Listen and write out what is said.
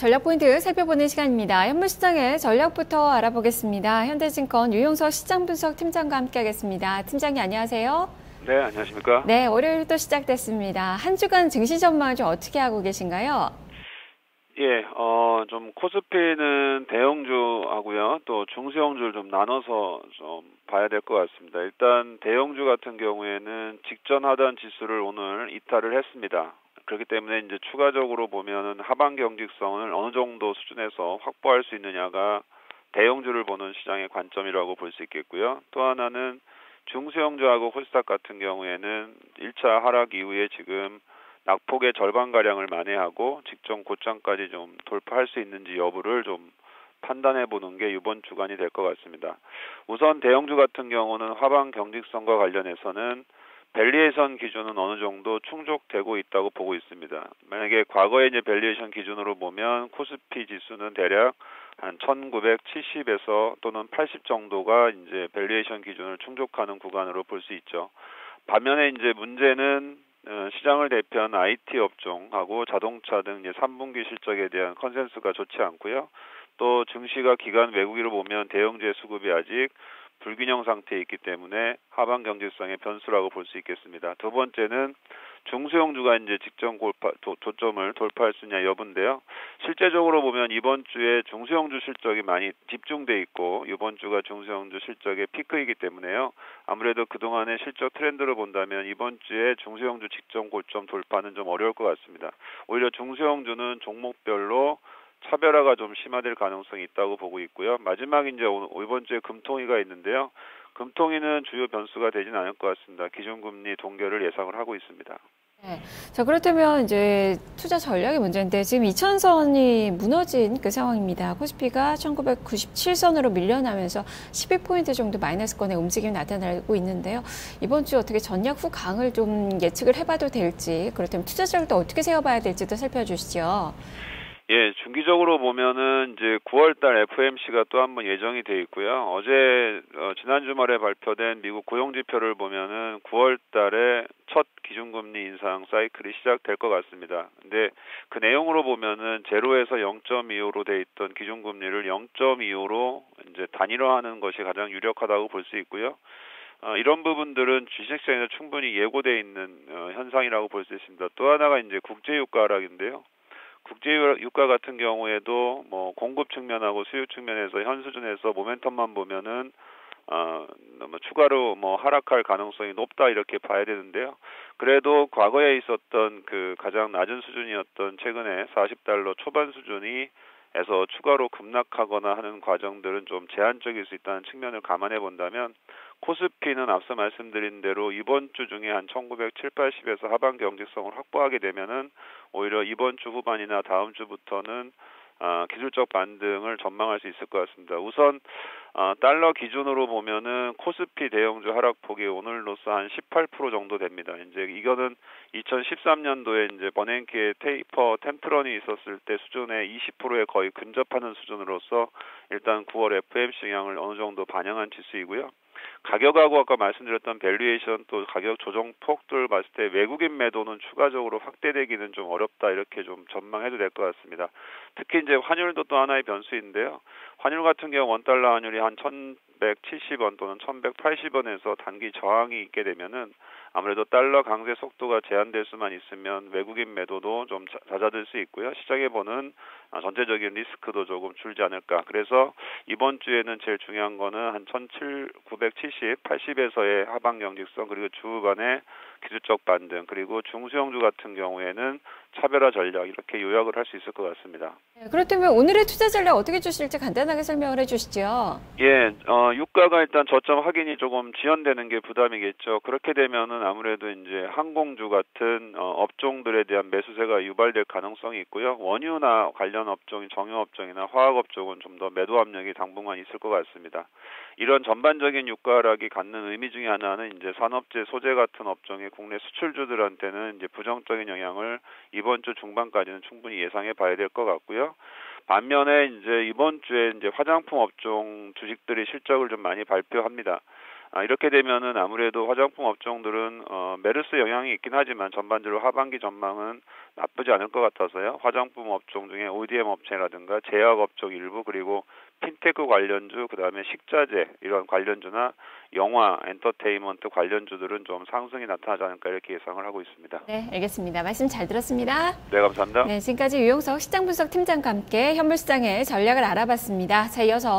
전략 포인트 살펴보는 시간입니다. 현물시장의 전략부터 알아보겠습니다. 현대증권 유용석 시장분석 팀장과 함께하겠습니다. 팀장님 안녕하세요. 네, 안녕하십니까? 네, 월요일도 시작됐습니다. 한 주간 증시 전망을 좀 어떻게 하고 계신가요? 예, 좀 코스피는 대형주하고요, 또 중소형주를 좀 나눠서 좀 봐야 될 것 같습니다. 일단 대형주 같은 경우에는 직전 하단 지수를 오늘 이탈을 했습니다. 그렇기 때문에 이제 추가적으로 보면은 하방 경직성을 어느 정도 수준에서 확보할 수 있느냐가 대형주를 보는 시장의 관점이라고 볼 수 있겠고요. 또 하나는 중소형주하고 코스닥 같은 경우에는 1차 하락 이후에 지금 낙폭의 절반가량을 만회하고 직전 고점까지 좀 돌파할 수 있는지 여부를 좀 판단해 보는 게 이번 주간이 될 것 같습니다. 우선 대형주 같은 경우는 하방 경직성과 관련해서는 밸류에이션 기준은 어느 정도 충족되고 있다고 보고 있습니다. 만약에 과거의 이제 밸류에이션 기준으로 보면 코스피 지수는 대략 한 1970에서 또는 80 정도가 이제 밸류에이션 기준을 충족하는 구간으로 볼 수 있죠. 반면에 이제 문제는 시장을 대표하는 IT 업종하고 자동차 등 이제 3분기 실적에 대한 컨센서스가 좋지 않고요. 또 증시가 기관 외국위로 보면 대형주의 수급이 아직 불균형 상태에 있기 때문에 하방 경제성의 변수라고 볼 수 있겠습니다. 두 번째는 중소형주가 이제 직전 고점을 돌파할 수 있냐 여부인데요. 실제적으로 보면 이번 주에 중소형주 실적이 많이 집중돼 있고 이번 주가 중소형주 실적의 피크이기 때문에요. 아무래도 그동안의 실적 트렌드를 본다면 이번 주에 중소형주 직전 고점 돌파는 좀 어려울 것 같습니다. 오히려 중소형주는 종목별로 차별화가 좀 심화될 가능성이 있다고 보고 있고요. 마지막 이제 이번 주에 금통위가 있는데요. 금통위는 주요 변수가 되지는 않을 것 같습니다. 기준금리 동결을 예상을 하고 있습니다. 네. 자, 그렇다면 이제 투자 전략이 문제인데 지금 2000선이 무너진 그 상황입니다. 코스피가 1997선으로 밀려나면서 12포인트 정도 마이너스권의 움직임이 나타나고 있는데요. 이번 주 어떻게 전략 후 강을 좀 예측을 해봐도 될지, 그렇다면 투자 전략도 어떻게 세워봐야 될지도 살펴주시죠. 예, 중기적으로 보면은 이제 9월달 FOMC가 또 한 번 예정이 돼 있고요. 어제 지난 주말에 발표된 미국 고용 지표를 보면은 9월달에 첫 기준금리 인상 사이클이 시작될 것 같습니다. 근데 그 내용으로 보면은 제로에서 0.25로 돼 있던 기준금리를 0.25로 이제 단일화하는 것이 가장 유력하다고 볼 수 있고요. 이런 부분들은 주식시장에서 충분히 예고돼 있는 현상이라고 볼 수 있습니다. 또 하나가 이제 국제유가 하락인데요. 국제유가 같은 경우에도 뭐 공급 측면하고 수요 측면에서 현 수준에서 모멘텀만 보면은 추가로 뭐 하락할 가능성이 높다 이렇게 봐야 되는데요. 그래도 과거에 있었던 그 가장 낮은 수준이었던 최근에 40달러 초반 수준이 에서 추가로 급락하거나 하는 과정들은 좀 제한적일 수 있다는 측면을 감안해 본다면 코스피는 앞서 말씀드린 대로 이번 주 중에 한 1970, 80에서 하방 경직성을 확보하게 되면은 오히려 이번 주 후반이나 다음 주부터는 기술적 반등을 전망할 수 있을 것 같습니다. 우선 달러 기준으로 보면은 코스피 대형주 하락폭이 오늘로써 한 18% 정도 됩니다. 이제 이거는 2013년도에 이제 버냉키의 테이퍼 템트런이 있었을 때 수준의 20%에 거의 근접하는 수준으로서 일단 9월 FOMC 영향을 어느 정도 반영한 지수이고요. 가격하고 아까 말씀드렸던 밸류에이션 또 가격 조정 폭들 봤을 때 외국인 매도는 추가적으로 확대되기는 좀 어렵다 이렇게 좀 전망해도 될 것 같습니다. 특히 이제 환율도 또 하나의 변수인데요. 환율 같은 경우 원달러 환율이 한 1170원 또는 1180원에서 단기 저항이 있게 되면은 아무래도 달러 강세 속도가 제한될 수만 있으면 외국인 매도도 좀 잦아들 수 있고요. 시장에 보는 전체적인 리스크도 조금 줄지 않을까. 그래서 이번 주에는 제일 중요한 거는 한 1970, 80에서의 하방 경직성 그리고 주간의 기술적 반등 그리고 중소형주 같은 경우에는 차별화 전략 이렇게 요약을 할 수 있을 것 같습니다. 네, 그렇다면 오늘의 투자 전략 어떻게 주실지 간단하게 설명을 해주시죠. 예, 유가가 일단 저점 확인이 조금 지연되는 게 부담이겠죠. 그렇게 되면은 아무래도 이제 항공주 같은 업종들에 대한 매수세가 유발될 가능성이 있고요. 원유나 관련 업종인 정유업종이나 화학업종은 좀 더 매도 압력이 당분간 있을 것 같습니다. 이런 전반적인 유가 하락이 갖는 의미 중에 하나는 이제 산업재 소재 같은 업종의 국내 수출주들한테는 이제 부정적인 영향을 이번 주 중반까지는 충분히 예상해 봐야 될 것 같고요. 반면에 이제 이번 주에 이제 화장품 업종 주식들이 실적을 좀 많이 발표합니다. 이렇게 되면은 아무래도 화장품 업종들은 메르스 영향이 있긴 하지만 전반적으로 하반기 전망은 나쁘지 않을 것 같아서요. 화장품 업종 중에 ODM 업체라든가 제약업종 일부 그리고 핀테크 관련주, 그다음에 식자재 이런 관련주나 영화, 엔터테인먼트 관련주들은 좀 상승이 나타나지 않을까 이렇게 예상을 하고 있습니다. 네, 알겠습니다. 말씀 잘 들었습니다. 네, 감사합니다. 네, 지금까지 유용석 시장분석 팀장과 함께 현물시장의 전략을 알아봤습니다. 자, 이어서